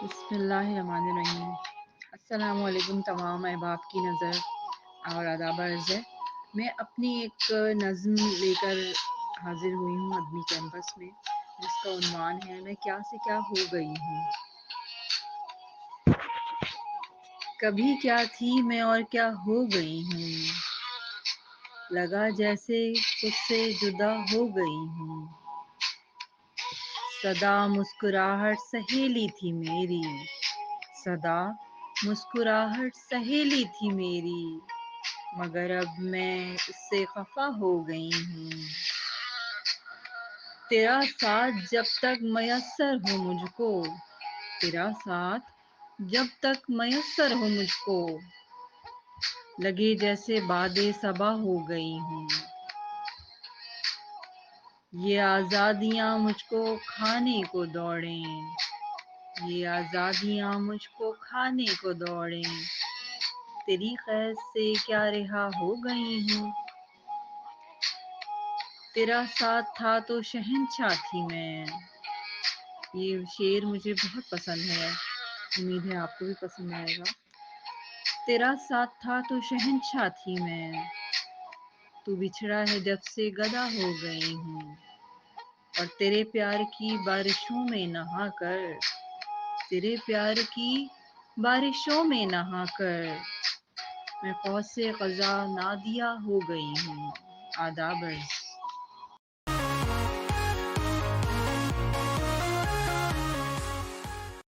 بسم اللہ الرحمن الرحیم۔ السلام علیکم تمام احباب کی نظر اور آداب عرض ہے۔ میں اپنی ایک نظم لے کر حاضر ہوئی ہوں ادبی کیمپس میں، جس کا عنوان ہے میں کیا سے کیا ہو گئی ہوں۔ کبھی کیا تھی میں اور کیا ہو گئی ہوں، لگا جیسے خود سے جدا ہو گئی ہوں۔ صدا مسکراہٹ سہیلی تھی میری، صدا مسکراہٹ سہیلی تھی میری، مگر اب میں اس سے خفا ہو گئی ہوں۔ تیرا ساتھ جب تک میسر ہو مجھ کو، تیرا ساتھ جب تک میسر ہو مجھ کو، لگے جیسے باد صبا ہو گئی ہوں۔ یہ آزادیاں مجھ کو کھانے کو دوڑیں، یہ آزادیاں مجھ کو کھانے کو دوڑیں، تیری قید سے کیا رہا ہو گئی ہوں۔ تیرا ساتھ تھا تو شہنشاہ تھی میں، یہ شعر مجھے بہت پسند ہے، امید ہے آپ کو بھی پسند آئے گا۔ تیرا ساتھ تھا تو شہنشاہ تھی میں، تو بچھڑا ہے جب سے گدا ہو گئی ہوں۔ اور تیرے پیار کی بارشوں میں نہا کر، تیرے پیار کی بارشوں میں نہا کر، میں قوس قزح نادیہ ہو گئی ہوں۔ آداب عرض۔